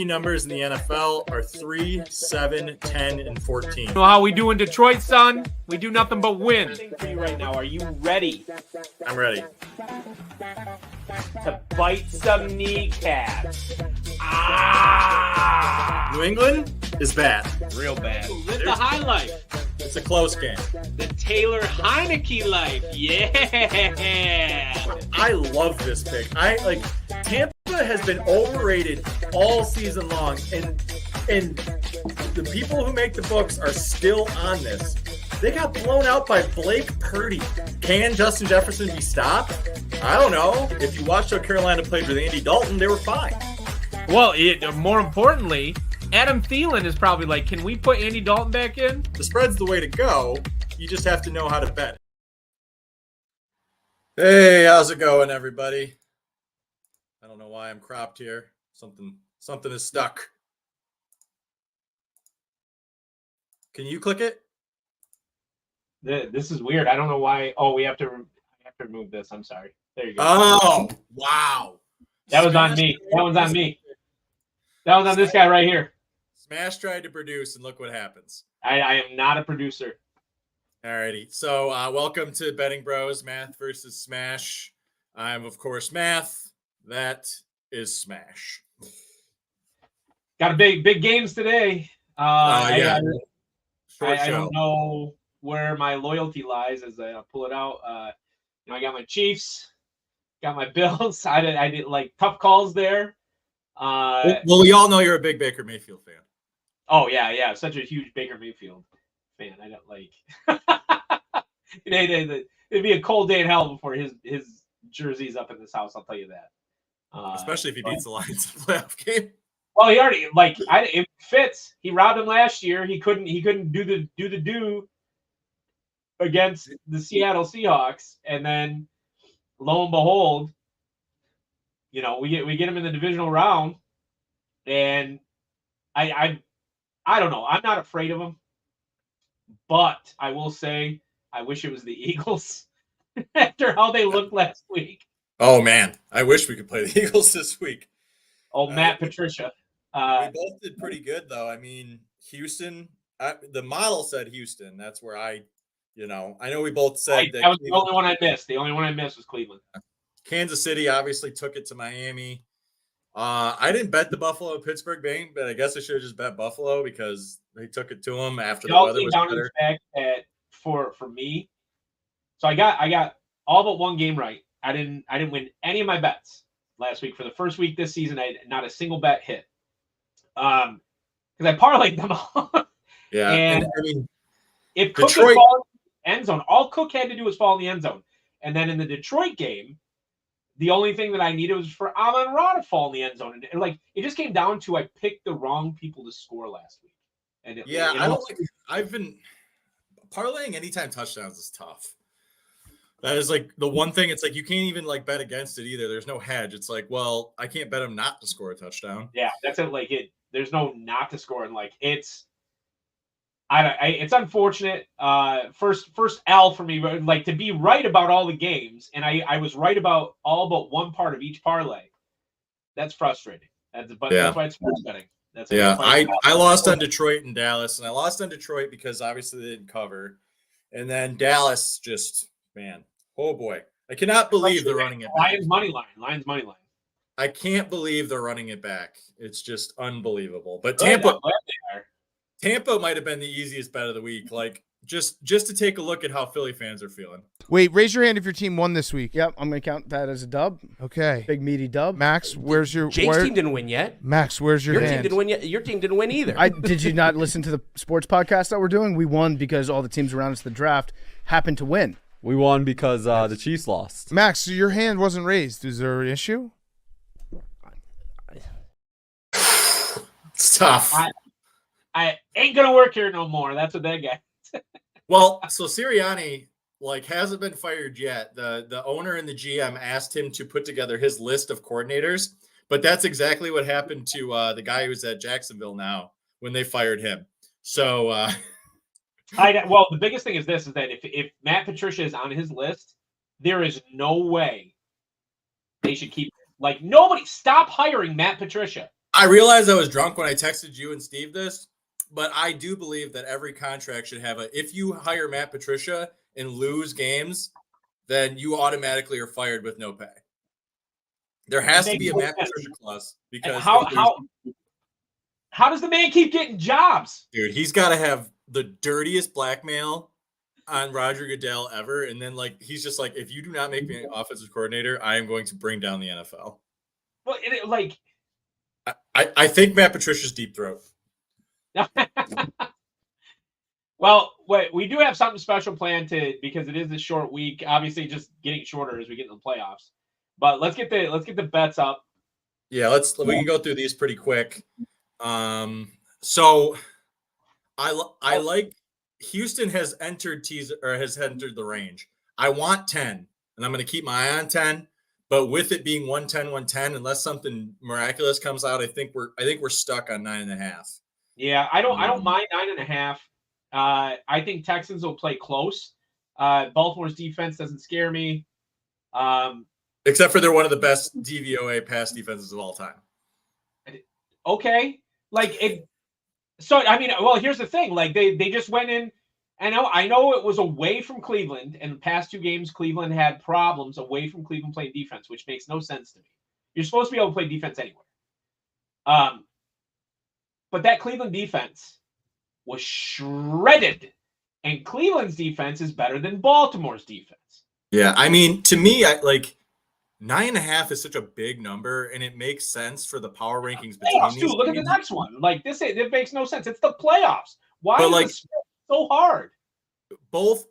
lucky numbers in the NFL are 3, 7, 10, and 14. You know how we do in Detroit, son? We do nothing but win. For you right now, are you ready I'm ready. to bite some kneecaps? New England is bad. Real bad. Live the high life. It's a close game. The Taylor Heineke life. Yeah. I love this pick. Tampa has been overrated all season long, and the people who make the books are still on this. They got blown out by Blake Purdy. Can Justin Jefferson be stopped? I don't know. If you watched how Carolina played with Andy Dalton, they were fine. Well, more importantly, Adam Thielen is probably like, can we put Andy Dalton back in? The spread's the way to go. You just have to know how to bet. Hey, how's it going, everybody? I don't know why I'm cropped here. Something is stuck. Can you click it? This is weird. I don't know why. Oh, I have to remove this. I'm sorry. There you go. Oh, wow. That was on me. That was on me. That was on this guy right here. Smash tried to produce, and look what happens. I am not a producer. Alrighty. So welcome to Betting Bros, Math versus Smash. I'm, of course, Math. That is Smash. Got a big games today. Yeah. I don't know where my loyalty lies as I pull it out. I got my Chiefs, got my Bills. I did like tough calls there. Well, we all know you're a big Baker Mayfield fan. Oh yeah, such a huge Baker Mayfield fan. I don't like. It'd be a cold day in hell before his jersey's up in this house. I'll tell you that. Especially if he beats the Lions in the playoff game. Well, he already it fits. He robbed him last year. He couldn't do the against the Seattle Seahawks, and then lo and behold, we get him in the divisional round, and I don't know. I'm not afraid of him, but I will say I wish it was the Eagles after how they looked last week. Oh man, I wish we could play the Eagles this week. Oh, Matt Patricia. We both did pretty good though. I mean, Houston. The model said Houston. That's where I know we both said that. That was the only one I missed. The only one I missed was Cleveland. Kansas City obviously took it to Miami. I didn't bet the Buffalo-Pittsburgh game, but I guess I should have just bet Buffalo because they took it to them after the weather was better. For me, so I got all but one game right. I didn't win any of my bets last week. For the first week this season, I had not a single bet hit. Because I parlayed them all. Yeah, and I mean, if Cook had fallen in the end zone, all Cook had to do was fall in the end zone. And then in the Detroit game, the only thing that I needed was for Amon-Ra to fall in the end zone. And it just came down to I picked the wrong people to score last week. And I've been parlaying anytime touchdowns is tough. That is the one thing. It's you can't even bet against it either. There's no hedge. It's well, I can't bet him not to score a touchdown. Yeah, that's it. There's no not to score, and it's unfortunate. First L for me, to be right about all the games, and I was right about all but one part of each parlay. That's frustrating. That's why it's sports betting. I lost on Detroit and Dallas, and I lost on Detroit because obviously they didn't cover, and then Dallas just oh boy, I cannot believe they're running it back. Lions money line. I can't believe they're running it back. It's just unbelievable. But Tampa might have been the easiest bet of the week. Just to take a look at how Philly fans are feeling. Wait, raise your hand if your team won this week. Yep, I'm going to count that as a dub. Okay. Big, meaty dub. Max, where's your... Jake's team didn't win yet. Max, where's your hand? Team didn't win yet. Your team didn't win either. Did you not listen to the sports podcast that we're doing? We won because all the teams around us in the draft happened to win. We won because the Chiefs lost. Max, so your hand wasn't raised. Is there an issue? It's tough. I ain't going to work here no more. That's what that guy. Well, so Sirianni hasn't been fired yet. The owner and the GM asked him to put together his list of coordinators, but that's exactly what happened to the guy who's at Jacksonville now when they fired him. So, well, the biggest thing is this: is that if Matt Patricia is on his list, there is no way they should keep. Nobody stop hiring Matt Patricia. I realized I was drunk when I texted you and Steve this, but I do believe that every contract should have if you hire Matt Patricia and lose games, then you automatically are fired with no pay. There has to be a Matt Patricia clause because how does the man keep getting jobs? Dude, he's got to have the dirtiest blackmail on Roger Goodell ever. And then, he's just like, if you do not make me an offensive coordinator, I am going to bring down the NFL. Well, I think Matt Patricia's deep throat. Well, we do have something special planned because it is a short week. Obviously, just getting shorter as we get into the playoffs. But let's get the bets up. Yeah, we can go through these pretty quick. So I like Houston has entered the range. I want 10, and I'm going to keep my eye on 10. But with it being 110, unless something miraculous comes out, I think we're stuck on 9.5. Yeah, I don't mind 9.5. I think Texans will play close. Baltimore's defense doesn't scare me. Except for they're one of the best DVOA pass defenses of all time. Okay. Here's the thing. They just went in. I know it was away from Cleveland, and the past 2 games, Cleveland had problems away from Cleveland playing defense, which makes no sense to me. You're supposed to be able to play defense anywhere. But that Cleveland defense was shredded, and Cleveland's defense is better than Baltimore's defense. Yeah, I mean, to me, 9.5 is such a big number, and it makes sense for the power rankings between these. Look at the next one. It makes no sense. It's the playoffs. Why is it so hard? Both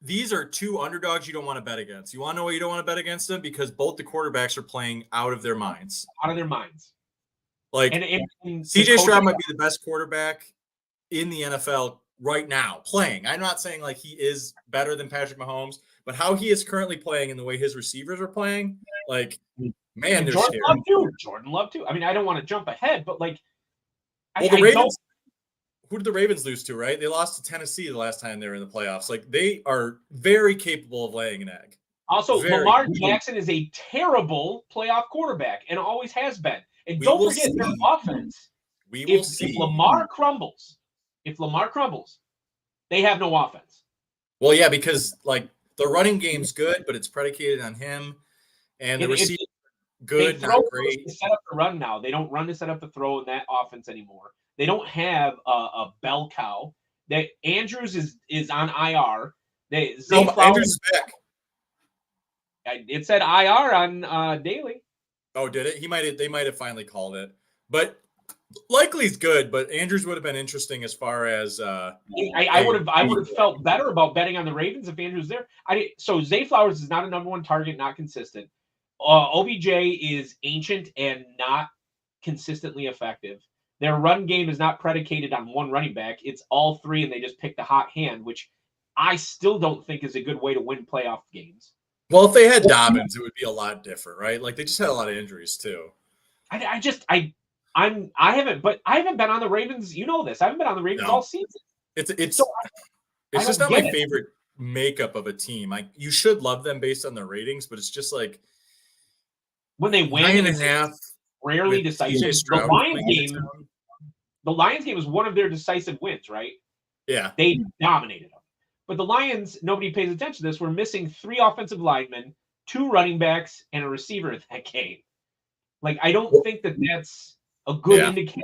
these are 2 underdogs you don't want to bet against. You want to know why you don't want to bet against them? Because both the quarterbacks are playing out of their minds. CJ Stroud might be the best quarterback in the NFL right now playing. I'm not saying he is better than Patrick Mahomes, but how he is currently playing and the way his receivers are playing, man, they're Jordan scary. Jordan Love too. I mean, I don't want to jump ahead, but the Ravens. Who did the Ravens lose to? Right, they lost to Tennessee the last time they were in the playoffs. They are very capable of laying an egg. Also, Lamar Jackson is a terrible playoff quarterback and always has been. And don't forget their offense. If Lamar crumbles, they have no offense. Well, yeah, because the running game's good, but it's predicated on him, and the receiver good, not great. To set up the run now. They don't run to set up the throw in that offense anymore. They don't have a bell cow. Andrews is on IR. Andrews is back. It said IR on Daily. Oh, did it? They might have finally called it, but likely he's good. But Andrews would have been interesting as far as I would have felt better about betting on the Ravens if Andrews there. So Zay Flowers is not a number 1 target, not consistent. OBJ is ancient and not consistently effective. Their run game is not predicated on 1 running back. It's all 3, and they just picked a hot hand, which I still don't think is a good way to win playoff games. Well, if they had Dobbins, it would be a lot different, right? They just had a lot of injuries too. I haven't been on the Ravens. You know this. I haven't been on the Ravens all season. It's just not my favorite makeup of a team. You should love them based on their ratings, but it's just when they win 9.5. Rarely decisive. The Lions game was one of their decisive wins, right? Yeah. They dominated them. But the Lions, nobody pays attention to this, were missing 3 offensive linemen, 2 running backs, and a receiver in that game. I don't think that's a good indicator.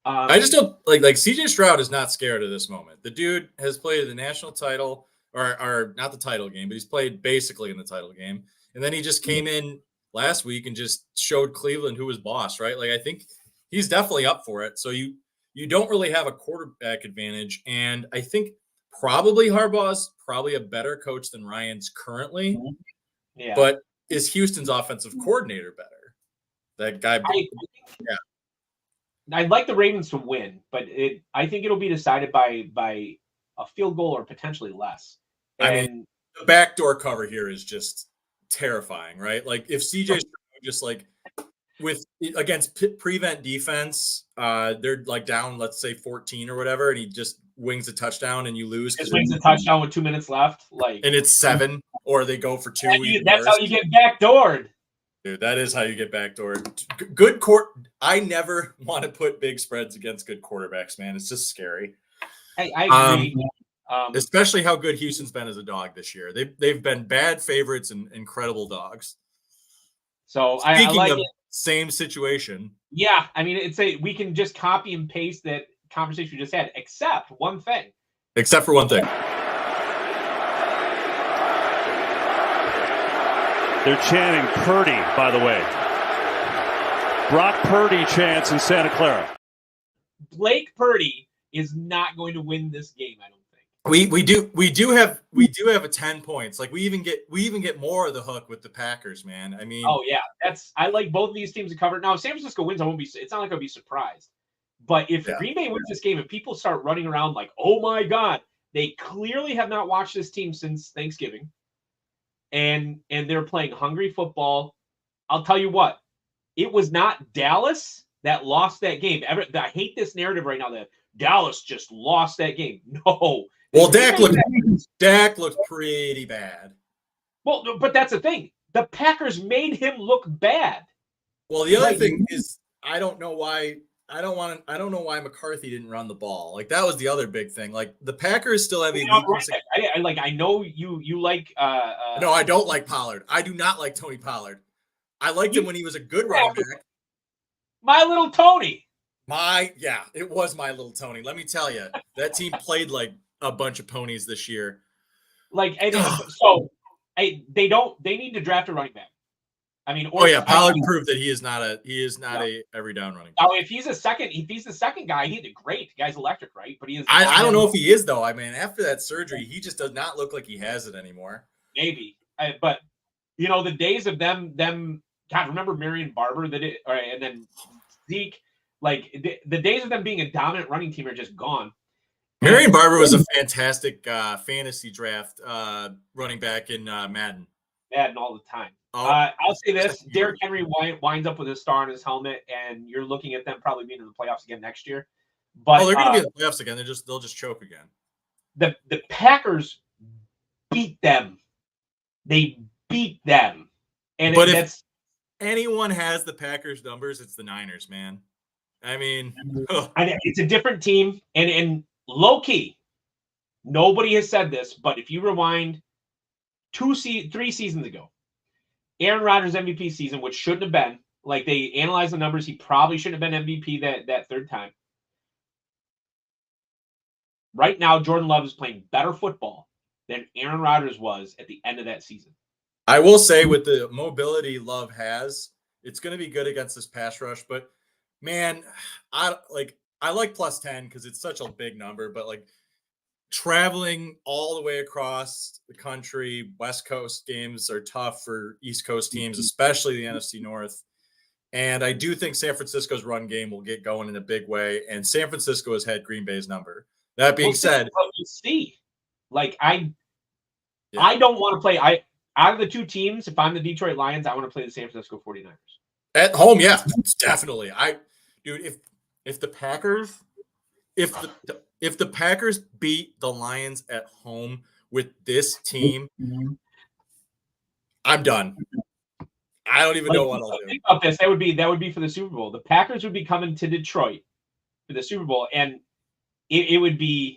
I just don't CJ Stroud is not scared at this moment. The dude has played the national title, or not the title game, but he's played basically in the title game. And then he just came in last week and just showed Cleveland who was boss, right? I think he's definitely up for it. So you don't really have a quarterback advantage. And I think probably Harbaugh's probably a better coach than Ryan's currently. Yeah. But is Houston's offensive coordinator better? That guy. I'd like the Ravens to win, but I think it'll be decided by a field goal or potentially less. And the backdoor cover here is just terrifying, right? If CJ just with against prevent defense, they're down, let's say 14 or whatever, and he just wings a touchdown and you lose. Just wings a touchdown with 2 minutes left, and it's 7, or they go for 2. That's how you get backdoored. Dude, that is how you get backdoored. Good court. I never want to put big spreads against good quarterbacks, man. It's just scary. I agree. Especially how good Houston's been as a dog this year. They've been bad favorites and incredible dogs. So Speaking I like of it. Same situation. Yeah, I mean, we can just copy and paste that conversation we just had, except one thing. Except for one thing. They're chanting Purdy, by the way. Brock Purdy chants in Santa Clara. Blake Purdy is not going to win this game, I don't think. We do have a 10 points. Like we even get more of the hook with the Packers, man. I mean, oh yeah, I like both of these teams to cover. Now, if San Francisco wins, it's not like I'll be surprised. But if Green Bay wins this game and people start running around like, oh my God, they clearly have not watched this team since Thanksgiving. And they're playing hungry football. I'll tell you what, it was not Dallas that lost that game. I hate this narrative right now that Dallas just lost that game. No. Well, Dak looked pretty bad. Well, but that's the thing. The Packers made him look bad. Well, the other thing is I don't know why McCarthy didn't run the ball. Like that was the other big thing. Like the Packers still have a weakness. I know you like No, I don't like Pollard. I do not like Tony Pollard. I liked him when he was a good running back. My little Tony. It was my little Tony. Let me tell you, that team played like a bunch of ponies this year. They need to draft a running back. I mean, Pollard proved that he is not a every down running back. Now, if he's the second guy, he did great. The guy's electric, right? But he is. I don't know if he is though. I mean, after that surgery, he just does not look like he has it anymore. Maybe, but the days of them. God, remember Marion Barber and then Zeke. Like the days of them being a dominant running team are just gone. Marion Barber was a fantastic fantasy draft running back in Madden. Madden all the time. I'll say this: Derrick Henry winds up with a star on his helmet, and you're looking at them probably being in the playoffs again next year. But they're going to be in the playoffs again. They'll just choke again. The Packers beat them. They beat them, if anyone has the Packers numbers, it's the Niners, man. I mean, it's a different team, and low key, nobody has said this, but if you rewind 3 seasons ago, Aaron Rodgers' MVP season, which shouldn't have been, like they analyzed the numbers, he probably shouldn't have been MVP that third time. Right now, Jordan Love is playing better football than Aaron Rodgers was at the end of that season. I will say with the mobility Love has, it's going to be good against this pass rush, but man, I like +10 because it's such a big number, but like traveling all the way across the country, West Coast games are tough for East Coast teams, especially the NFC North. And I do think San Francisco's run game will get going in a big way, and San Francisco has had Green Bay's number. That being said, I don't want to play. Out of the two teams, if I'm the Detroit Lions, I want to play the San Francisco 49ers. At home, yeah, definitely. If the Packers beat the Lions at home with this team, I'm done. I don't even know what I'll do. Think about this. That would be for the Super Bowl. The Packers would be coming to Detroit for the Super Bowl, and it would be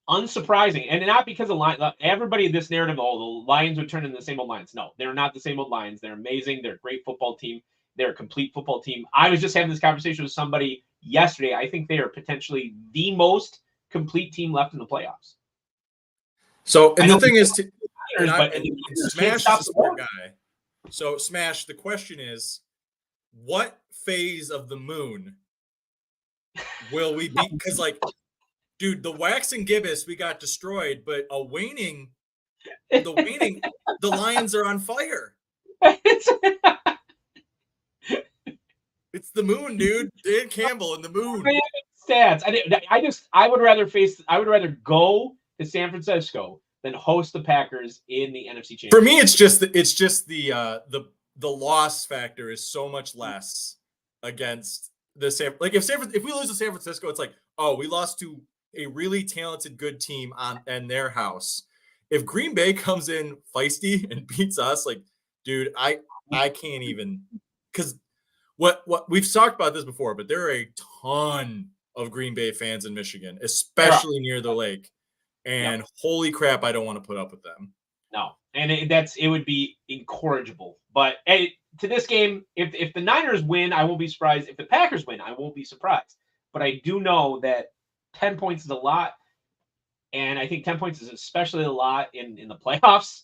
unsurprising, and not because of everybody in this narrative. Oh, the Lions would turn into the same old Lions. No, they're not the same old Lions. They're amazing. They're a great football team. They're a complete football team. I was just having this conversation with somebody yesterday. I think they are potentially the most complete team left in the playoffs. So, and the thing is, Smash is a smart guy. So, Smash, the question is, what phase of the moon will we be? Because, like, dude, the waxing gibbous, we got destroyed, but the Lions are on fire. It's the moon, dude. Dan Campbell and the moon. Stats. I would rather go to San Francisco than host the Packers in the NFC Championship. For me, it's just the loss factor is so much less against the if we lose to San Francisco, it's like, oh, we lost to a really talented, good team in their house. If Green Bay comes in feisty and beats us, like dude, I can't even, because what we've talked about this before, but there are a ton of Green Bay fans in Michigan, especially near the lake, and holy crap, I don't want to put up with them. No, and it would be incorrigible. But to this game, if the Niners win, I won't be surprised. If the Packers win, I won't be surprised. But I do know that 10 points is a lot, and I think 10 points is especially a lot in the playoffs.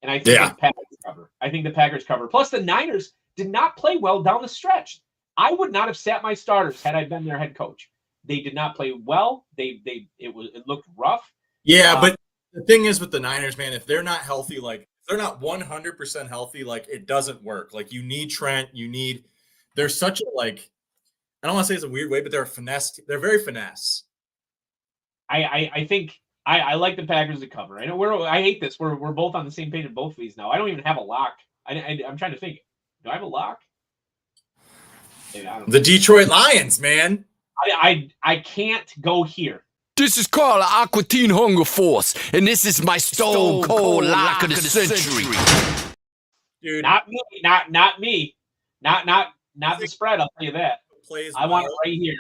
And I think the Packers cover. I think the Packers cover. Plus, the Niners did not play well down the stretch. I would not have sat my starters had I been their head coach. They did not play well. It looked rough. Yeah, but the thing is with the Niners, man, if they're not healthy, like if they're not 100% healthy, like it doesn't work. Like you need Trent, they're such a like, I don't want to say it's a weird way, but they're very finesse. I think I like the Packers to cover. I know I hate this. We're both on the same page in both of these now. I don't even have a lock. I'm trying to think. Do I have a lock? The Detroit Lions, man. I can't go here. This is Carl Aquatine Hunger Force, and this is my Stone Cold Lock of the Century. Dude, not me. Not the spread. I'll tell you that. I want it right here.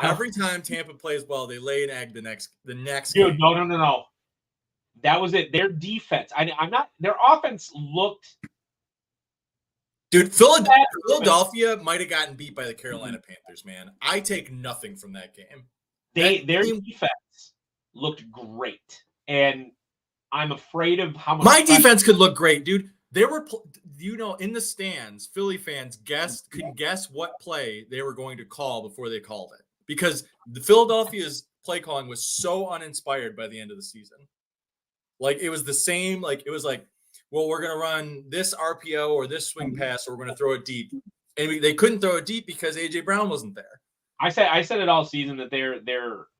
Every time Tampa plays well, they lay an egg the next Dude, game. no. That was it. Their defense. I'm not. Their offense looked. Dude, Philadelphia might have gotten beat by the Carolina Panthers, man. I take nothing from that game. Their defense looked great, and I'm afraid of how much. My defense could look great, dude. They were, in the stands, Philly fans could guess what play they were going to call before they called it, because the Philadelphia's play calling was so uninspired by the end of the season. Like it was the same. Like it was like, well, we're gonna run this RPO or this swing pass, or we're gonna throw it deep, and they couldn't throw it deep because AJ Brown wasn't there. I said it all season that they're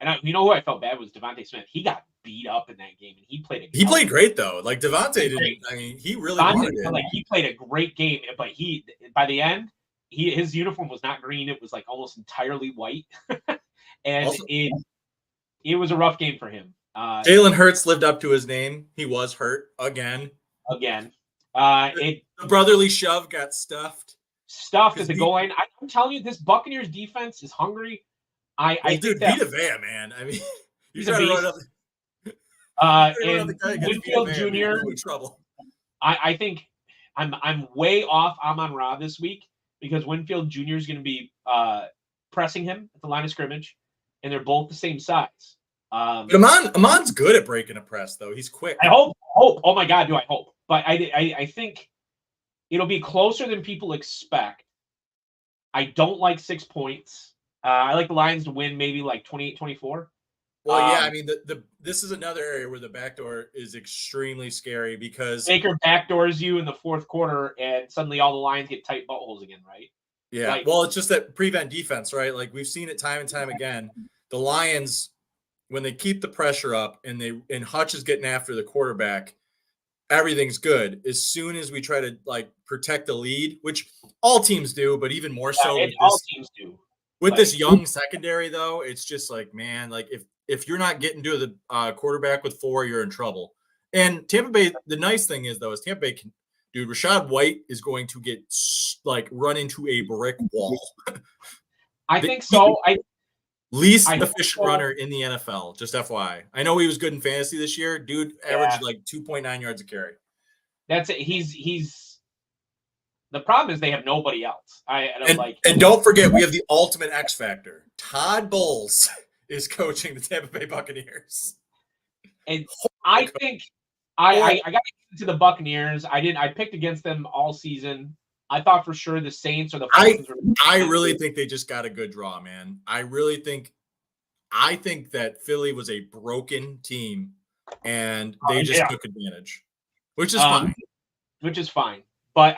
and you know who I felt bad was Devontae Smith. He got beat up in that game, and he played great though. Like Devontae didn't. I mean, he really wanted it. Like he played a great game, but by the end, his uniform was not green. It was like almost entirely white, and also, it was a rough game for him. Jalen Hurts lived up to his name. He was hurt again. The brotherly shove got stuffed at the goal line. I'm telling you, this Buccaneers defense is hungry. Dude, Vita Vea, man. I mean, you try to run up. And Winfield Jr. Trouble. I think I'm way off Amon-Ra this week because Winfield Jr. is going to be pressing him at the line of scrimmage, and they're both the same size. But Amon's good at breaking a press, though. He's quick. I hope. Oh my God, do I hope? But I think it'll be closer than people expect. I don't like 6 points. I like the Lions to win maybe like 28-24. Well, yeah, I mean, this is another area where the backdoor is extremely scary because Baker backdoors you in the fourth quarter, and suddenly all the Lions get tight buttholes again, right? Yeah, well, it's just that prevent defense, right? Like we've seen it time and time again. The Lions, when they keep the pressure up and Hutch is getting after the quarterback, everything's good. As soon as we try to like protect the lead, which all teams do, but even more so all teams do. With this young secondary, though, it's just like, man, like if you're not getting to the quarterback with 4, you're in trouble. And Tampa Bay, the nice thing is, though, is Tampa Bay dude, Rachaad White is going to get like run into a brick wall. I think so. Least efficient runner in the NFL, just FYI. I know he was good in fantasy this year. Dude averaged like 2.9 yards a carry. That's it. He's the problem is they have nobody else. And don't forget, we have the ultimate X factor. Todd Bowles is coaching the Tampa Bay Buccaneers. And I think I got into the Buccaneers. I picked against them all season. I thought for sure the Saints or the Falcons. I really think they just got a good draw, man. I think that Philly was a broken team, and they just took advantage, which is fine. Which is fine. But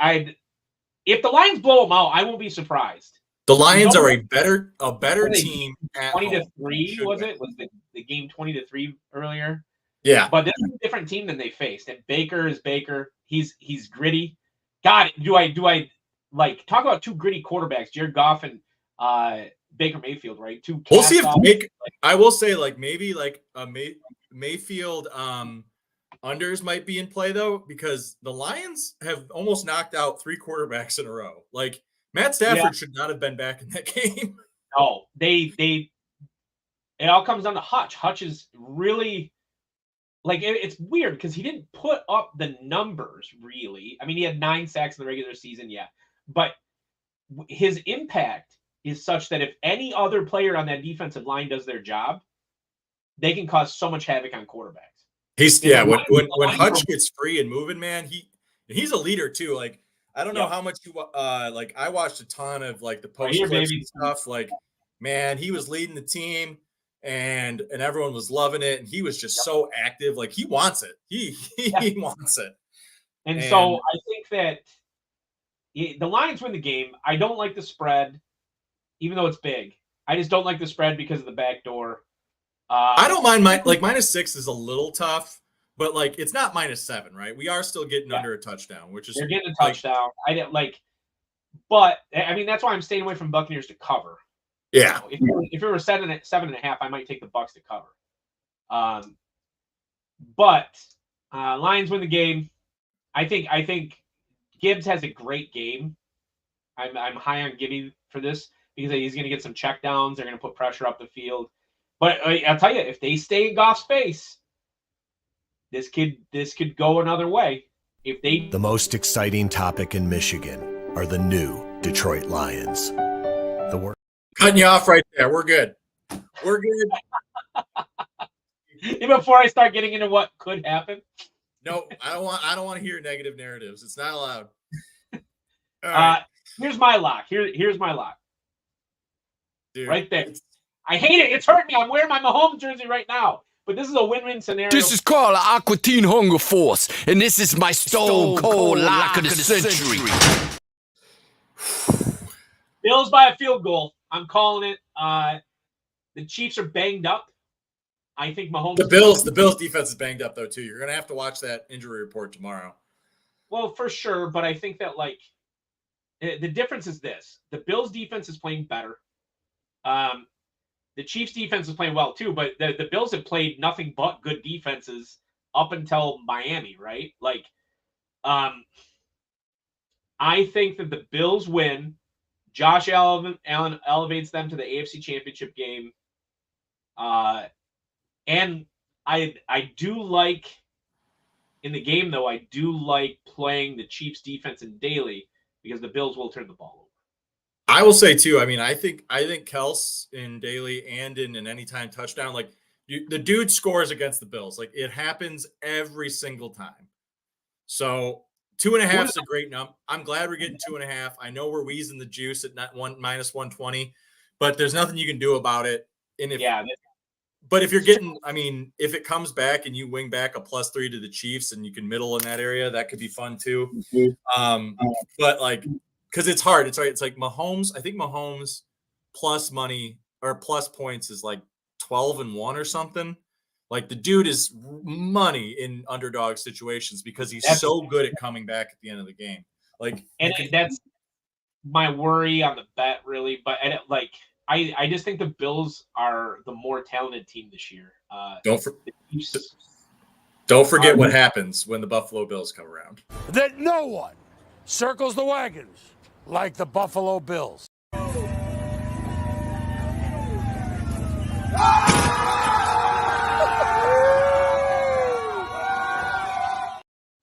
if the Lions blow them out, I won't be surprised. The Lions are a better team. 20-3 was it? Was the game 20-3 earlier? Yeah. But this is a different team than they faced. And Baker is Baker. He's gritty. God, do I like talk about two gritty quarterbacks, Jared Goff and Baker Mayfield, right? We'll see if I will say like maybe like a Mayfield unders might be in play though, because the Lions have almost knocked out 3 quarterbacks in a row. Like Matt Stafford should not have been back in that game. No, it all comes down to Hutch. Hutch is really like it's weird because he didn't put up the numbers really. I mean, he had 9 sacks in the regular season, but his impact is such that if any other player on that defensive line does their job, they can cause so much havoc on quarterbacks. When Hutch gets free and moving, man, he's a leader too. Like I don't know how much you like. I watched a ton of like the post clips and stuff. Like, man, he was leading the team, and everyone was loving it, and he was just so active. Like he wants it. He wants it. And so I think that the Lions win the game. I don't like the spread, even though it's big. I just don't like the spread because of the back door. I don't mind -6 is a little tough, but like it's not -7, right? We are still getting under a touchdown, which is you're getting a touchdown. I didn't like, but I mean that's why I'm staying away from Buccaneers to cover. Yeah, if it were 7.5, I might take the Bucs to cover. But Lions win the game. I think Gibbs has a great game. I'm high on Gibby for this because he's going to get some checkdowns. They're going to put pressure up the field. But I'll tell you, if they stay in Goff's face, this could go another way. The most exciting topic in Michigan are the new Detroit Lions. Cutting you off right there. We're good. We're good. Before I start getting into what could happen. No, I don't want to hear negative narratives. It's not allowed. All right. Here's my lock. Here's my lock. Dude, right there. I hate it. It's hurting me. I'm wearing my Mahomes jersey right now. But this is a win-win scenario. This is called the Aqua Teen Hunger Force, and this is my Stone Cold Lock of the Century. Bills by a field goal. I'm calling it. The Chiefs are banged up. I think Mahomes. The Bills defense is banged up though too. You're gonna have to watch that injury report tomorrow. Well, for sure, but I think that like the difference is this: the Bills defense is playing better. The Chiefs defense is playing well too, but the Bills have played nothing but good defenses up until Miami, right? Like, I think that the Bills win. Josh Allen elevates them to the AFC Championship game. And I do like in the game though, I do like playing the Chiefs defense in daily because the Bills will turn the ball over. I will say too, I mean, I think Kels in daily and in an anytime touchdown, like the dude scores against the Bills. Like it happens every single time. So 2.5 is a great number. I'm glad we're getting 2.5. I know we're wheezing the juice at -120, but there's nothing you can do about it. And but if you're getting, I mean, if it comes back and you wing back a +3 to the Chiefs and you can middle in that area, that could be fun too. But like, because it's hard. It's right. It's like Mahomes. I think Mahomes plus money or plus points is like 12-1 or something. Like the dude is money in underdog situations because he's so good at coming back at the end of the game. Like, and that's my worry on the bet, really. But I just think the Bills are the more talented team this year. Don't forget what happens when the Buffalo Bills come around. That no one circles the wagons like the Buffalo Bills.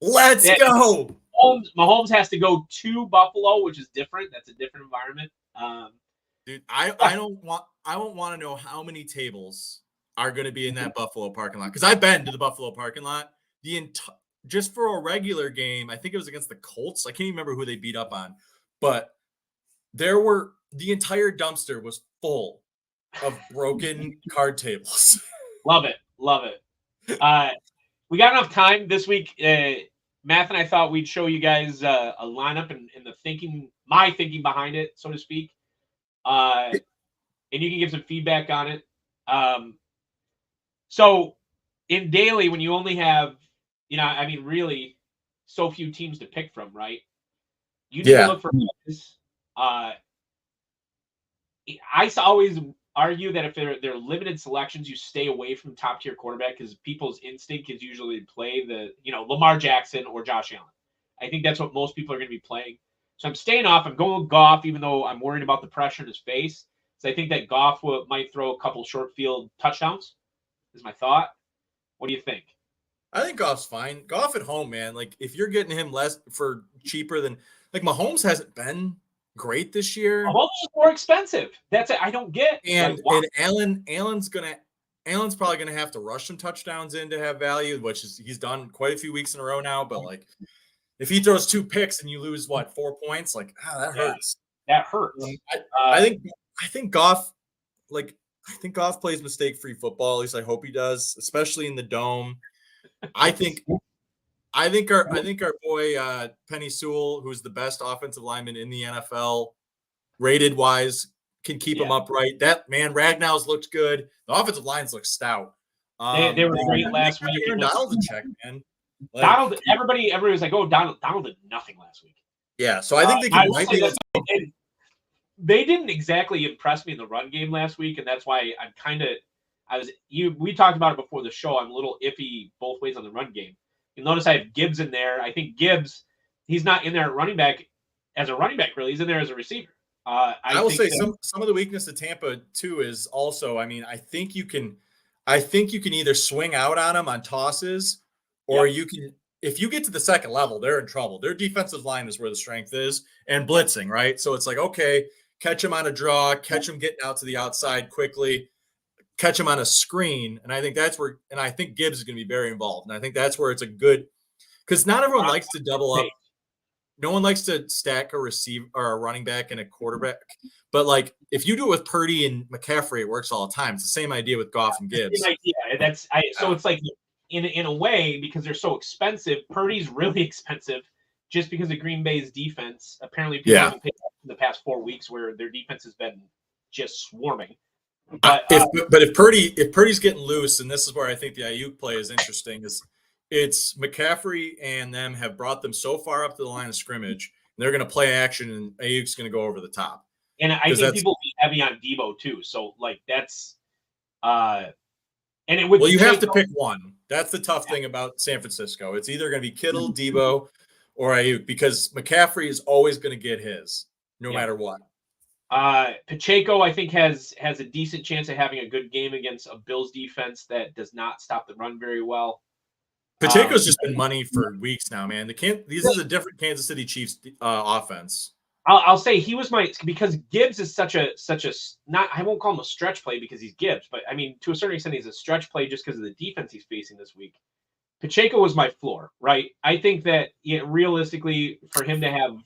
Let's go. Mahomes has to go to Buffalo, which is different. That's a different environment. Dude, I won't want to know how many tables are going to be in that Buffalo parking lot because I've been to the Buffalo parking lot. Just for a regular game, I think it was against the Colts. I can't even remember who they beat up on, but the entire dumpster was full of broken card tables. Love it. We got enough time this week. Matt and I thought we'd show you guys a lineup and my thinking behind it, so to speak. And you can give some feedback on it. So in daily, when you only have, really so few teams to pick from, right? You need to look for this. I always argue that if they're limited selections, you stay away from top tier quarterback because people's instinct is usually to play Lamar Jackson or Josh Allen. I think that's what most people are going to be playing. So I'm staying off. I'm going with Goff, even though I'm worried about the pressure in his face. So I think that Goff might throw a couple short field touchdowns. Is my thought. What do you think? I think Goff's fine. Goff at home, man. Like if you're getting him less for cheaper than like Mahomes hasn't been great this year. Mahomes is more expensive. That's it. I don't get. And Allen's probably gonna have to rush some touchdowns in to have value, which is he's done quite a few weeks in a row now. But like, if he throws 2 picks and you lose 4 points, like that hurts. That hurts. I think Goff plays mistake-free football. At least I hope he does, especially in the dome. I think our boy Penny Sewell, who's the best offensive lineman in the NFL, rated wise, can keep him upright. That man, Ragnow's looked good. The offensive lines look stout. They were great last week. Donald to check, man. Like, Donald, everybody was like, "Oh, Donald did nothing last week." Yeah, so I think they didn't exactly impress me in the run game last week, and that's why we talked about it before the show. I'm a little iffy both ways on the run game. You'll notice I have Gibbs in there. I think Gibbs, he's not in there at running back as a running back, really. He's in there as a receiver. I will say some of the weakness of Tampa too is also, I think you can either swing out on them on tosses, or you can, if you get to the second level, they're in trouble. Their defensive line is where the strength is, and blitzing, right? So it's like, okay, catch them on a draw, catch them getting out to the outside quickly, catch them on a screen. And I think that's where, and I think Gibbs is going to be very involved. And I think that's where it's a good, because not everyone likes to double up. No one likes to stack a receiver or a running back and a quarterback. But like, if you do it with Purdy and McCaffrey, it works all the time. It's the same idea with Goff and Gibbs. Same idea. So it's like, in a way, because they're so expensive, Purdy's really expensive just because of Green Bay's defense. Apparently, people haven't picked up in the past 4 weeks where their defense has been just swarming. But if Purdy's getting loose, and this is where I think the Ayuk play is interesting, is it's McCaffrey and them have brought them so far up to the line of scrimmage, and they're going to play action, and Ayuk's going to go over the top. And I think people will be heavy on Debo too. So like that's and it would. Well, you have to pick one. That's the tough thing about San Francisco. It's either going to be Kittle, Debo, or Ayuk, because McCaffrey is always going to get his, no matter what. Pacheco, I think, has a decent chance of having a good game against a Bills defense that does not stop the run very well. Pacheco's just been money for weeks now, man. This is a different Kansas City Chiefs offense. I'll say he was because Gibbs is such a not, I won't call him a stretch play because he's Gibbs, but I mean, to a certain extent, he's a stretch play just because of the defense he's facing this week. Pacheco was my floor, right? I think that realistically, for him to have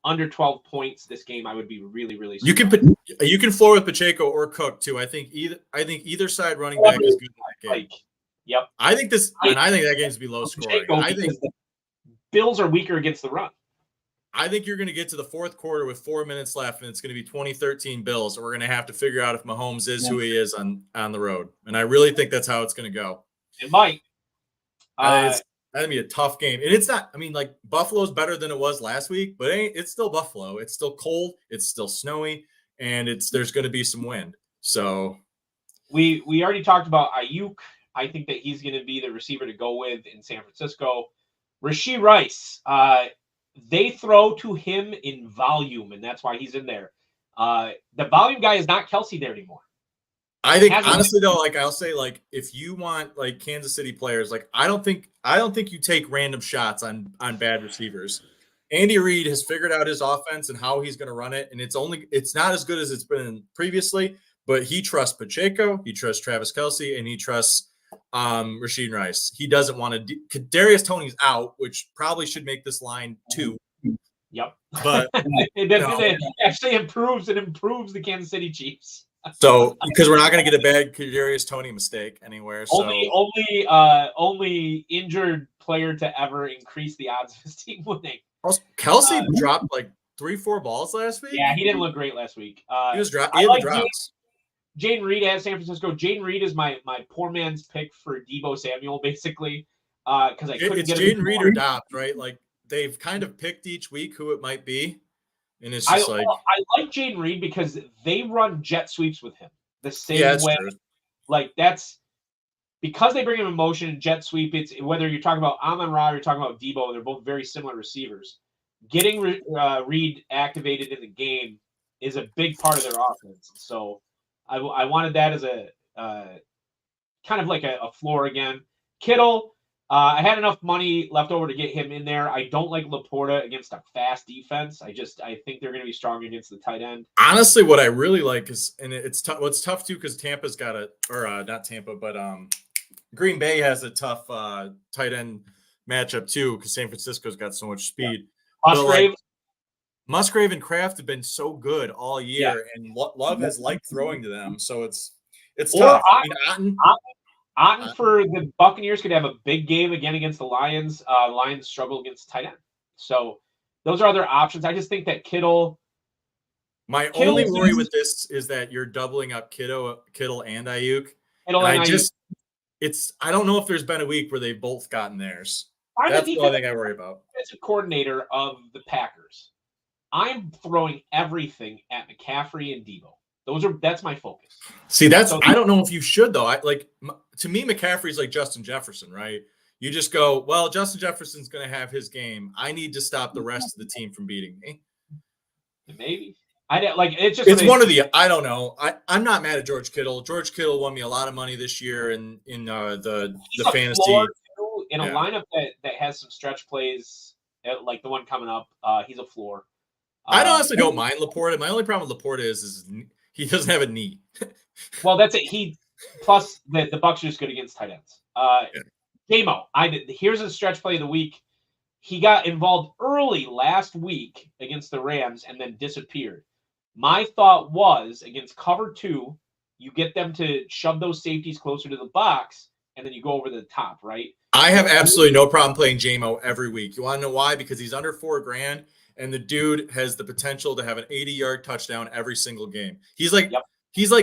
under 12 points this game, I would be really, really surprised. You can floor with Pacheco or Cook too. I think either side running back is good in that game. Yep. I think that game's be low scoring. I think the Bills are weaker against the run. I think you're going to get to the fourth quarter with 4 minutes left, and it's going to be 2013 Bills, and we're going to have to figure out if Mahomes is who he is on the road. And I really think that's how it's going to go. It might. It's going to be a tough game. And it's not, like Buffalo's better than it was last week, but it's still Buffalo. It's still cold. It's still snowy, and there's going to be some wind. So we already talked about Ayuk. I think that he's going to be the receiver to go with in San Francisco. Rashee Rice, they throw to him in volume, and that's why he's in there. The volume guy is not Kelsey there anymore. I think honestly though, I'll say, if you want Kansas City players, I don't think you take random shots on bad receivers. Andy Reid has figured out his offense and how he's going to run it, and it's not as good as it's been previously, but he trusts Pacheco, he trusts Travis Kelce, and he trusts Rashee Rice. He doesn't want to. Darius Toney's out, which probably should make this line 2. Yep, but it actually improves the Kansas City Chiefs. So because we're not going to get a bad Darius Toney mistake anywhere. So only injured player to ever increase the odds of his team winning. Kelce dropped 3-4 balls last week. Yeah, he didn't look great last week. He was drops. Jaden Reed has San Francisco. Jaden Reed is my poor man's pick for Deebo Samuel, basically, because I couldn't get Jaden Reed or Dobbs, right? They've kind of picked each week who it might be, and it's just I like Jaden Reed because they run jet sweeps with him. the same way. True. Like that's because they bring him in motion, jet sweep. It's whether you're talking about Amon-Ra or you're talking about Debo, they're both very similar receivers. Getting Reed activated in the game is a big part of their offense. So I wanted that as a kind of like a floor again. Kittle, I had enough money left over to get him in there. I don't like Laporta against a fast defense. I think they're going to be strong against the tight end. Honestly, what I really like is, and it's tough. What's tough too, because Tampa's got not Tampa, but Green Bay has a tough tight end matchup too, because San Francisco's got so much speed. Musgrave. Musgrave and Kraft have been so good all year, and Love has liked throwing to them, so it's tough. Otten for the Buccaneers could have a big game again against the Lions. Lions struggle against tight end, so those are other options. I just think that Kittle. My only worry with this is that you're doubling up Kittle and Ayuk. I don't know if there's been a week where they've both gotten theirs. That's the only thing I worry about. As a coordinator of the Packers, I'm throwing everything at McCaffrey and Debo. That's my focus. See, I don't know if you should though. To me, McCaffrey's like Justin Jefferson, right? You just go, well, Justin Jefferson's going to have his game. I need to stop the rest of the team from beating me. Maybe it's one of the. I don't know. I'm not mad at George Kittle. George Kittle won me a lot of money this year in the fantasy. In a lineup that has some stretch plays, like the one coming up, he's a floor. I honestly don't mind Laporta. My only problem with Laporta is he doesn't have a knee. Well, that's it. Plus the Bucs are just good against tight ends. Demo, here's a stretch play of the week. He got involved early last week against the Rams and then disappeared. My thought was against cover 2, you get them to shove those safeties closer to the box, and then you go over the top, right? I have absolutely no problem playing JMO every week. You want to know why? Because he's under $4,000, and the dude has the potential to have an 80-yard touchdown every single game. He's like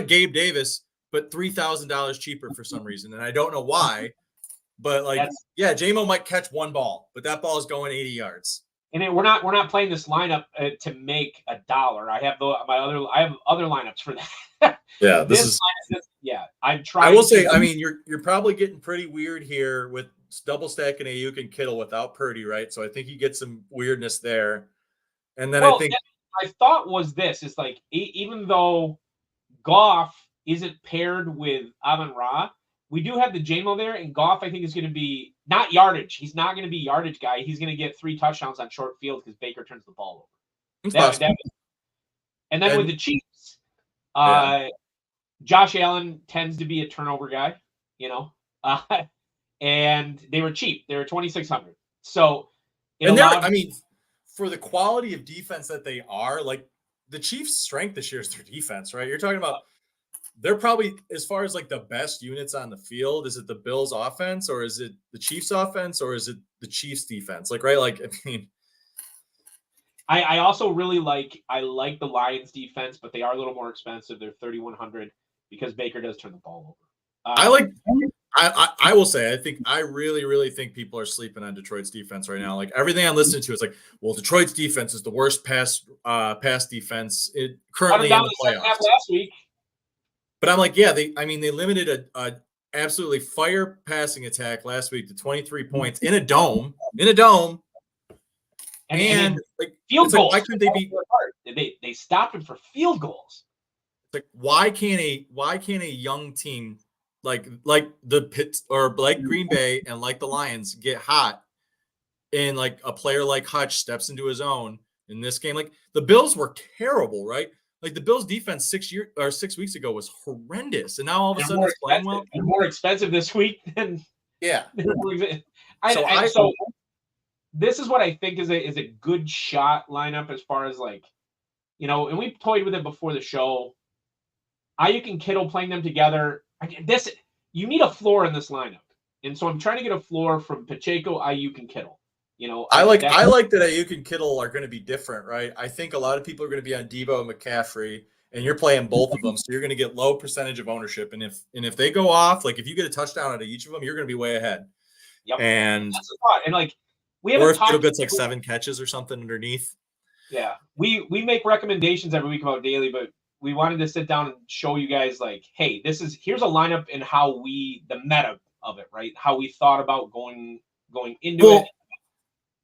Gabe Davis, but $3,000 cheaper for some reason, and I don't know why. But JMO might catch one ball, but that ball is going 80 yards. And we're not playing this lineup to make $1. I have other lineups for that. Yeah, I'm trying. I will say, I mean, you're probably getting pretty weird here with double stacking Ayuk and Kittle without Purdy, right? So I think you get some weirdness there. And then I think my thought was this: is like even though Goff isn't paired with Amon-Ra, we do have the JMO there, and Goff I think is going to be not yardage. He's not going to be yardage guy. He's going to get 3 touchdowns on short field because Baker turns the ball over. And then with the Chiefs, Josh Allen tends to be a turnover guy, and they were cheap. They were $2,600. So, for the quality of defense that they are, like the Chiefs' strength this year is their defense, right? You're talking about they're probably, as far as like the best units on the field, is it the Bills' offense or is it the Chiefs' offense or is it the Chiefs' defense? Like, right? Like, I mean, I also really like the Lions' defense, but they are a little more expensive. They're $3,100 because Baker does turn the ball over. I will say, I really, really think people are sleeping on Detroit's defense right now. Like everything I'm listening to is like, well, Detroit's defense is the worst pass defense currently in the playoffs. Last week. But I'm like, yeah, they limited a absolutely fire passing attack last week to 23 points in a dome. And like field goals. Like, why couldn't they be? They stopped him for field goals. It's like why can't a young team like the Pits or like Green Bay and like the Lions get hot and like a player like Hutch steps into his own in this game? Like the Bills were terrible, right? Like the Bills defense 6 weeks ago was horrendous, and now all of a sudden it's playing well. They're more expensive this week than So this is what I think is a good shot lineup as far as like, and we toyed with it before the show. Ayuk and Kittle playing them together. You need a floor in this lineup, and so I'm trying to get a floor from Pacheco, Ayuk, and Kittle. I like that Ayuk and Kittle are going to be different, right? I think a lot of people are going to be on Debo and McCaffrey, and you're playing both of them, so you're going to get low percentage of ownership. And if they go off, like if you get a touchdown out of each of them, you're going to be way ahead. Yep. And that's a thought. And like we haven't or if talked. Kittle gets like 7 catches or something underneath. Yeah, we make recommendations every week about daily, but we wanted to sit down and show you guys like, hey, here's a lineup and how the meta of it, right? How we thought about going into it.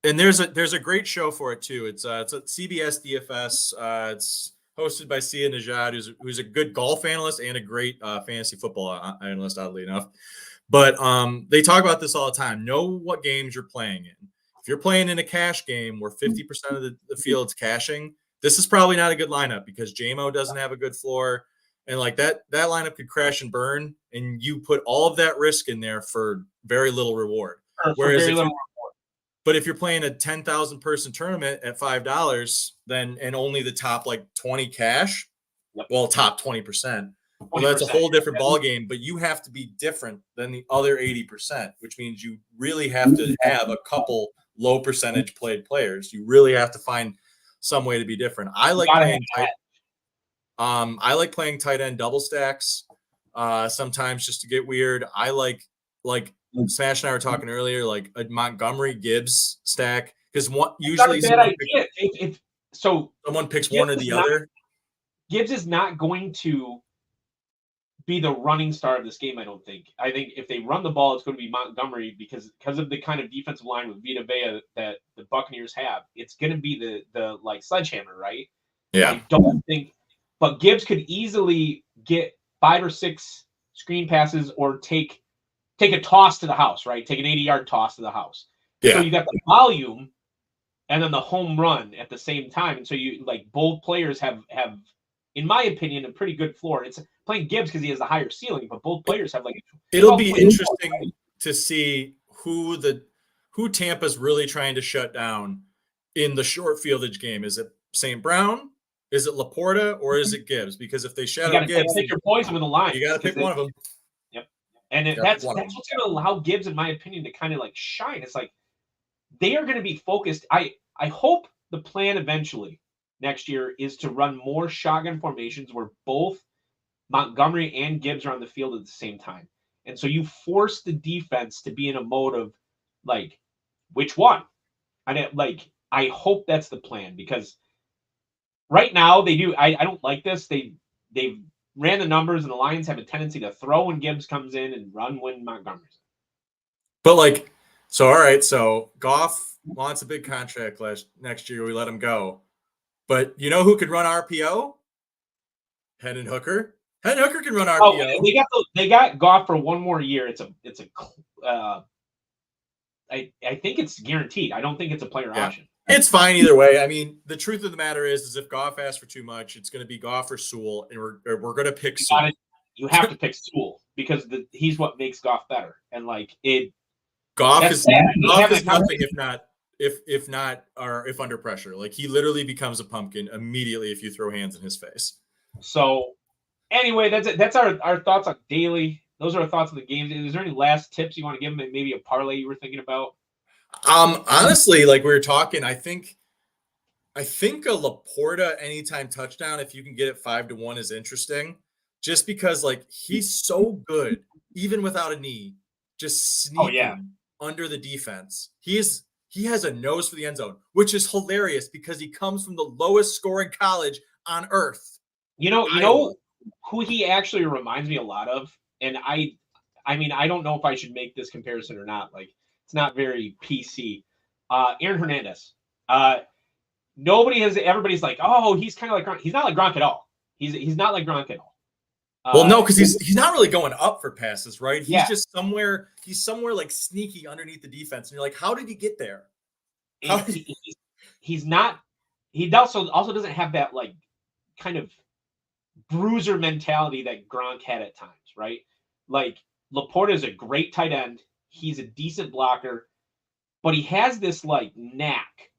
And there's a great show for it too. It's a CBS DFS. It's hosted by Sia Najad, who's a good golf analyst and a great fantasy football analyst, oddly enough. But they talk about this all the time. Know what games you're playing in. If you're playing in a cash game where 50% of the field's cashing, this is probably not a good lineup because JMO doesn't have a good floor. And like that lineup could crash and burn, and you put all of that risk in there for very little reward. But if you're playing a 10,000 person tournament at $5, then and only the top like 20 cash, well, top 20%. Well, that's a whole different ball game. But you have to be different than the other 80%, which means you really have to have a couple low percentage played players. You really have to find some way to be different. I like playing tight end double stacks sometimes just to get weird. I like Smash and I were talking earlier, like a Montgomery Gibbs stack, because usually someone picks one or the other. Gibbs is not going to be the running star of this game, I don't think. I think if they run the ball, it's going to be Montgomery because of the kind of defensive line with Vita Vea that the Buccaneers have. It's going to be the like sledgehammer, right? Yeah. I don't think, but Gibbs could easily get 5 or 6 screen passes or take a toss to the house, right? Take an 80-yard toss to the house. Yeah. So you got the volume and then the home run at the same time. And so you like both players have in my opinion, a pretty good floor. It's playing Gibbs because he has a higher ceiling, but both players have like. It'll be interesting to see who Tampa's really trying to shut down in the short fieldage game. Is it St. Brown? Is it Laporta? Or is it Gibbs? Because if they shadow Gibbs, pick your poison with the line. You got to pick one of them. Yep. And that's what's going to allow Gibbs, in my opinion, to kind of like shine. It's like they are going to be focused. I hope the plan eventually next year is to run more shotgun formations where both Montgomery and Gibbs are on the field at the same time. And so you force the defense to be in a mode of like, which one? And I hope that's the plan because right now they do. I don't like this. They ran the numbers and the Lions have a tendency to throw when Gibbs comes in and run when Montgomery's. But all right. So Goff wants a big contract next year. We let him go. But you know who could run RPO? Hendon Hooker. Hendon Hooker can run RPO. Oh, they got Goff for one more year. I think it's guaranteed. I don't think it's a player option. It's fine either way. I mean, the truth of the matter is if Goff asks for too much, it's going to be Goff or Sewell, and we're going to pick Sewell. You have to pick Sewell because he's what makes Goff better. And Goff is nothing if under pressure. Like he literally becomes a pumpkin immediately if you throw hands in his face. So anyway, that's our thoughts on daily. Those are our thoughts on the games. Is there any last tips you want to give them? Maybe a parlay you were thinking about? Honestly, like we were talking, I think a Laporta anytime touchdown, if you can get it 5-1, is interesting. Just because he's so good, even without a knee, just sneaking under the defense. He has a nose for the end zone, which is hilarious because he comes from the lowest scoring college on earth. You know who he actually reminds me a lot of, and I mean I don't know if I should make this comparison or not. It's not very PC. Aaron Hernandez. Everybody's like, oh, he's kind of like Gronk. He's not like Gronk at all. He's not like Gronk at all. Well, no, because he's not really going up for passes, right? He's just somewhere. He's somewhere sneaky underneath the defense, and you're like, how did he get there? He's not. He also doesn't have that kind of bruiser mentality that Gronk had at times, right? Laporta is a great tight end. He's a decent blocker, but he has this knack,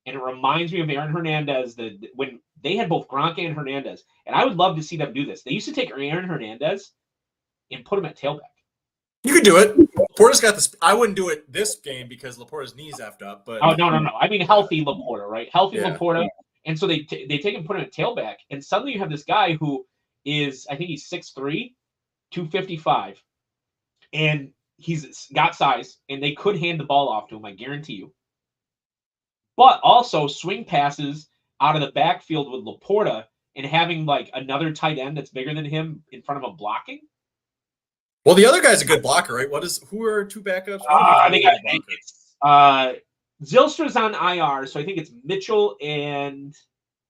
and it reminds me of Aaron Hernandez. When they had both Gronk and Hernandez, and I would love to see them do this. They used to take Aaron Hernandez and put him at tailback. You could do it. Laporta's got this. I wouldn't do it this game because Laporta's knees effed up. But no. I mean healthy Laporta, right? Healthy Laporta, and so they take him and put him at tailback, and suddenly you have this guy who is, I think he's 6'3", 255, and he's got size, and they could hand the ball off to him, I guarantee you. But also swing passes out of the backfield with Laporta and having like another tight end that's bigger than him in front of him blocking. Well, the other guy's a good blocker, right? Who are two backups? I think Zylstra's on IR, so I think it's Mitchell and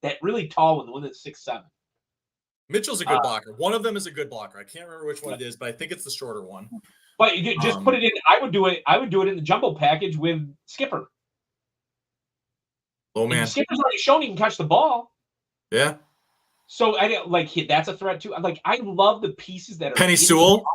that really tall one, the one that's 6'7". Mitchell's a good blocker. One of them is a good blocker. I can't remember which one it is, but I think it's the shorter one. But you just put it in. I would do it in the jumbo package with Skipper. Oh man, Skipper's already shown he can catch the ball. Yeah. So that's a threat too. Like I love the pieces that are Penny Sewell.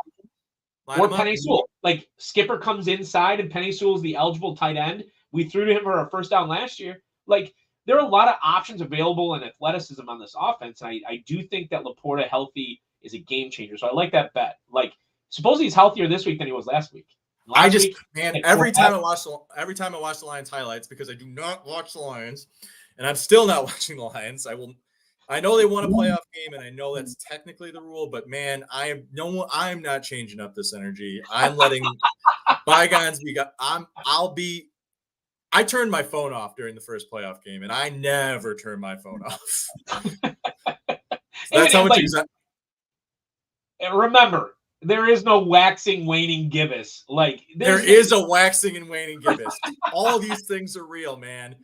Or Penny Sewell. Like Skipper comes inside and Penny Sewell's the eligible tight end. We threw to him for our first down last year. Like there are a lot of options available and athleticism on this offense. And I do think that Laporta healthy is a game changer. So I like that bet. Like suppose he's healthier this week than he was last week. Every time I watch the Lions highlights, because I do not watch the Lions, and I'm still not watching the Lions. I know they won a playoff game, and I know that's technically the rule, but man, I'm not changing up this energy. I'm letting bygones be. I turned my phone off during the first playoff game, and I never turn my phone off. That's how much. Remember, there is no waxing, waning gibbous. Like there is a waxing and waning gibbous. All these things are real, man.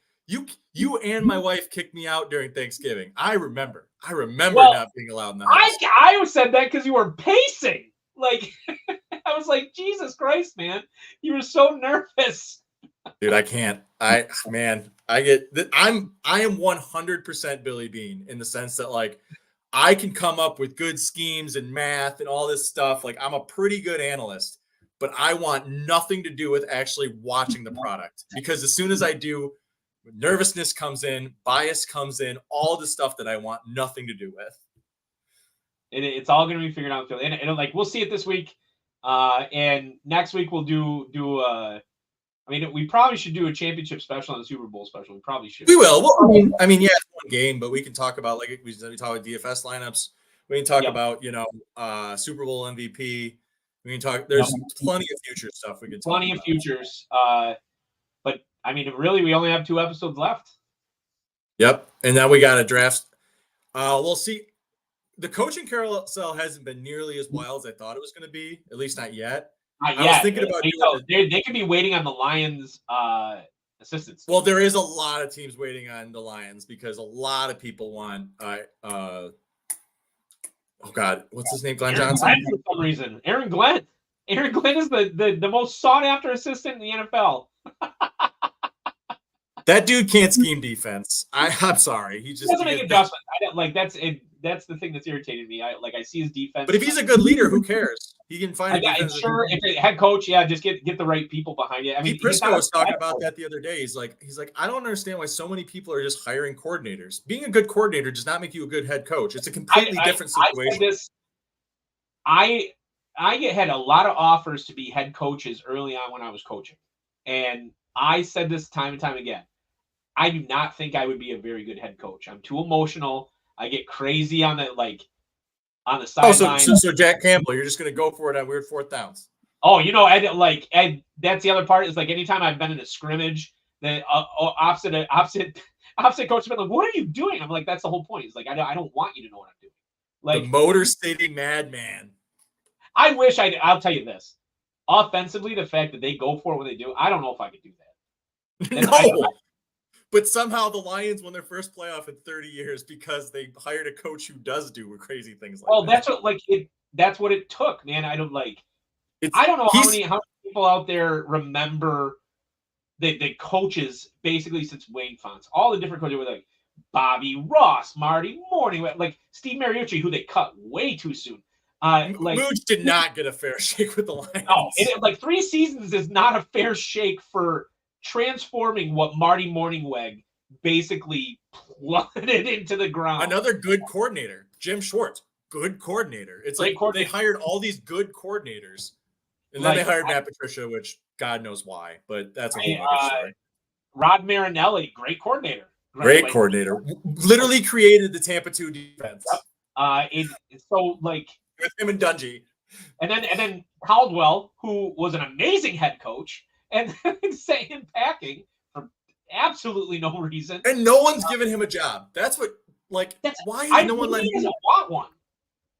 You and my wife kicked me out during Thanksgiving. I remember not being allowed in the house. I said that because you were pacing. Like I was like, Jesus Christ, man, you were so nervous. Dude, I can't. I am 100% Billy Bean in the sense that like I can come up with good schemes and math and all this stuff. Like I'm a pretty good analyst, but I want nothing to do with actually watching the product, because as soon as I do, nervousness comes in, bias comes in, all the stuff that I want nothing to do with. It's all going to be figured out. And like we'll see it this week, and next week we'll do. We probably should do a championship special and a Super Bowl special. We probably should. We will. Well, I mean, yeah, it's one game, but we can talk about we talk about DFS lineups. We can talk about Super Bowl MVP. We can talk. There's plenty of future stuff we can talk. Plenty of futures. But I mean, really, we only have 2 episodes left. Yep, and now we got a draft. We'll see. The coaching carousel hasn't been nearly as wild as I thought it was going to be. At least not yet. I was thinking about they could be waiting on the Lions' assistants. Well, there is a lot of teams waiting on the Lions because a lot of people want. Oh God, what's his name? Glenn Johnson. Glenn for some reason, Aaron Glenn. Aaron Glenn is the most sought after assistant in the NFL. That dude can't scheme defense. I'm sorry. He just doesn't make adjustments. That's the thing that's irritated me. I see his defense. But if he's a good leader, who cares? He can find. Sure, if a head coach, just get the right people behind you. I mean, Prisco was talking about that the other day. He's like, I don't understand why so many people are just hiring coordinators. Being a good coordinator does not make you a good head coach. It's a completely different situation. I had a lot of offers to be head coaches early on when I was coaching, and I said this time and time again. I do not think I would be a very good head coach. I'm too emotional. I get crazy on the sideline. So Jack Campbell, you're just going to go for it on weird 4th downs. Oh, Ed, that's the other part is like anytime I've been in a scrimmage, the opposite coach has been like, "What are you doing?" I'm like, "That's the whole point." He's like, "I don't want you to know what I'm doing." Like the Motor City Madman. I wish I'll tell you this. Offensively, the fact that they go for it when they do, I don't know if I could do that. No. But somehow the Lions won their first playoff in 30 years because they hired a coach who does do crazy things like that. That's what it took, man. I don't know how many people out there remember the coaches basically since Wayne Fonts. All the different coaches were like Bobby Ross, Marty Morning, like Steve Mariucci, who they cut way too soon. Mooch did not get a fair shake with the Lions. No, 3 seasons is not a fair shake for transforming what Marty Morningweg basically plummeted into the ground. Another good coordinator, Jim Schwartz, good coordinator. It's like they hired all these good coordinators, and then they hired Matt Patricia, which God knows why, but that's a whole other story. Rod Marinelli, great coordinator. Great coordinator. Literally created the Tampa 2 defense. With him and Dungy. And then Caldwell, who was an amazing head coach, and then sent him packing for absolutely no reason. And no one's given him a job. That's what Like, why I is no one letting he doesn't want one.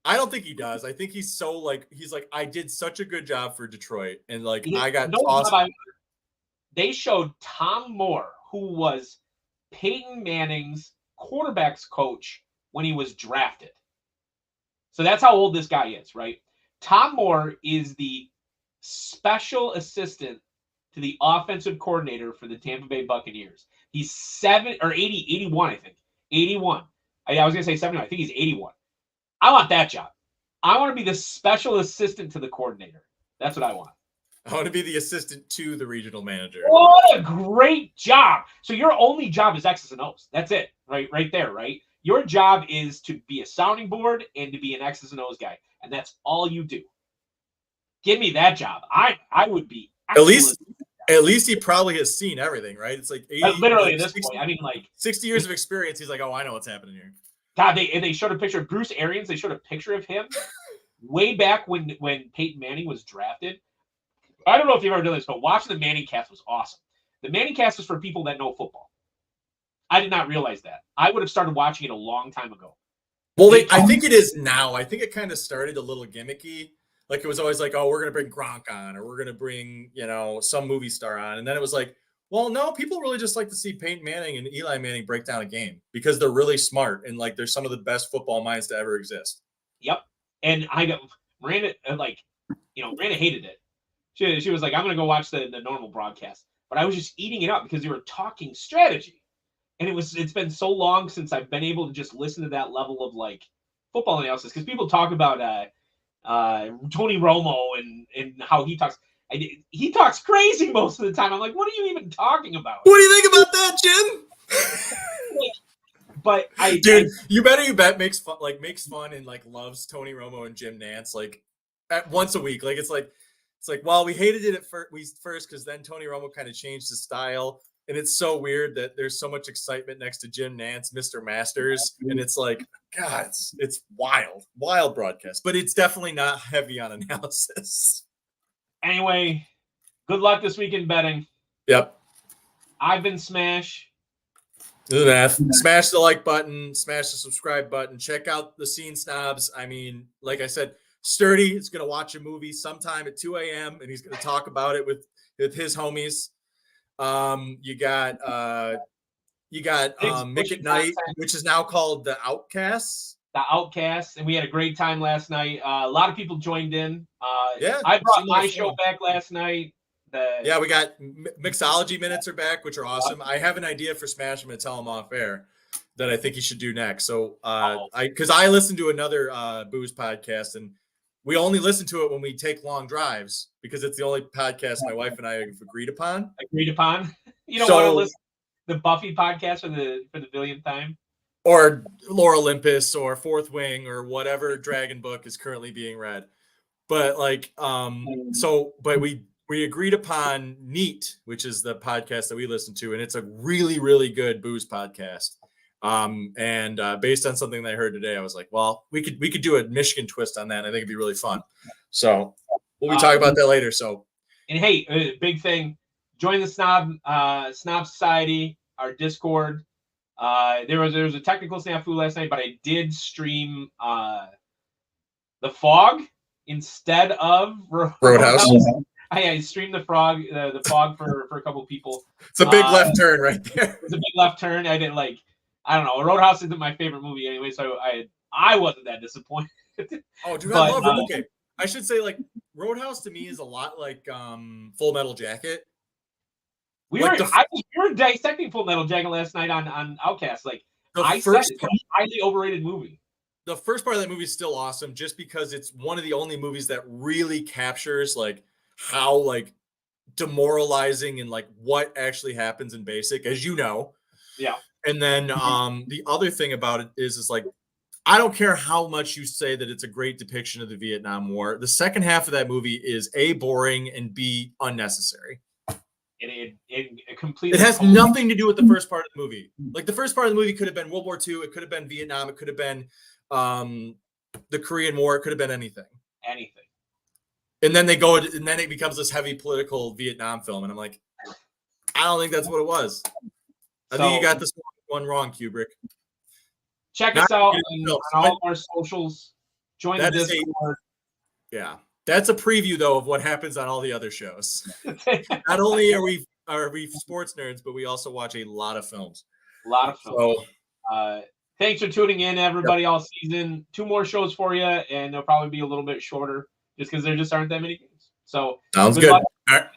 I don't think he does. I think he's so like I did such a good job for Detroit, and like I got tossed. They showed Tom Moore, who was Peyton Manning's quarterback's coach when he was drafted. So that's how old this guy is, right? Tom Moore is the special assistant to the offensive coordinator for the Tampa Bay Buccaneers. He's 81, I think. 81. I was going to say 70. I think he's 81. I want that job. I want to be the special assistant to the coordinator. That's what I want. I want to be the assistant to the regional manager. What a great job. So your only job is X's and O's. That's it. Right there, right? Your job is to be a sounding board and to be an X's and O's guy. And that's all you do. Give me that job. I would be at least he probably has seen everything, right? It's like 80, literally like at this 60, point. I mean, like 60 years of experience. He's like, oh, I know what's happening here. God, they showed a picture of Bruce Arians. They showed a picture of him way back when Peyton Manning was drafted. I don't know if you've ever done this, but watching the Manning cast was awesome. The Manning cast is for people that know football. I did not realize that. I would have started watching it a long time ago. Well, I think it is now. I think it kind of started a little gimmicky. Like it was always like, oh, we're going to bring Gronk on, or we're going to bring, some movie star on. And then it was like, well, no, people really just like to see Peyton Manning and Eli Manning break down a game because they're really smart and like they're some of the best football minds to ever exist. Yep. And Miranda hated it. She was like, I'm going to go watch the normal broadcast. But I was just eating it up because they were talking strategy. And it's been so long since I've been able to just listen to that level of like football analysis, because people talk about Tony Romo and how he talks. He talks crazy most of the time. I'm like, what are you even talking about? What do you think about that, Jim? But You Better You Bet makes fun and like loves Tony Romo and Jim Nantz like once a week. Like it's like, well, we hated it at first because then Tony Romo kind of changed his style. And it's so weird that there's so much excitement next to Jim Nantz, Mr. Masters. And it's like, God, it's wild broadcast. But it's definitely not heavy on analysis. Anyway, good luck this week in betting. Yep. I've been Smash. Do the math. Smash the like button. Smash the subscribe button. Check out the Scene Snobs. I mean, like I said, Sturdy is going to watch a movie sometime at 2 a.m. and he's going to talk about it with his homies. You got Mick at Night, which is now called The Outcasts. The Outcasts, and we had a great time last night. A lot of people joined in. Yeah, I brought my show back last night. We got Mixology Minutes are back, which are awesome. I have an idea for Smash. I'm going to tell him off air that I think he should do next. So, because I listened to another booze podcast, and we only listen to it when we take long drives because it's the only podcast my wife and I have agreed upon. You don't want to listen to the Buffy podcast for the billionth time? Or Lore Olympus or Fourth Wing or whatever dragon book is currently being read. But but we agreed upon Neat, which is the podcast that we listen to, and it's a really, really good booze podcast. And based on something that I heard today, I was like, well, we could do a Michigan twist on that. And I think it'd be really fun. So we'll be talking about that later. So, and hey, big thing, join the Snob Society, our Discord. There was a technical snafu last night, but I did stream The Fog instead of Roadhouse. I streamed the Fog for a couple people. It's a big left turn right there. It's a big left turn. I didn't like. I don't know. Roadhouse isn't my favorite movie anyway, so I wasn't that disappointed. Oh, dude, I love it. Okay, I should say like Roadhouse to me is a lot like Full Metal Jacket. We were dissecting Full Metal Jacket last night on Outcast. Like it's a highly overrated movie. The first part of that movie is still awesome, just because it's one of the only movies that really captures like how like demoralizing and like what actually happens in Basic, as you know. Yeah. And then the other thing about it is like, I don't care how much you say that it's a great depiction of the Vietnam War. The second half of that movie is A, boring, and B, unnecessary. It completely. It has nothing to do with the first part of the movie. Like the first part of the movie could have been World War II. It could have been Vietnam. It could have been the Korean War. It could have been anything. And then and then it becomes this heavy political Vietnam film. And I'm like, I don't think that's what it was. I think you got this one wrong, Kubrick. Check Not us out getting on all of our socials. Join the That is Discord. Yeah, that's a preview though of what happens on all the other shows. Not only are we sports nerds, but we also watch a lot of films. A lot of films. So, thanks for tuning in, everybody, all season. 2 more shows for you, and they'll probably be a little bit shorter just because there just aren't that many games. So sounds good. luck. All right.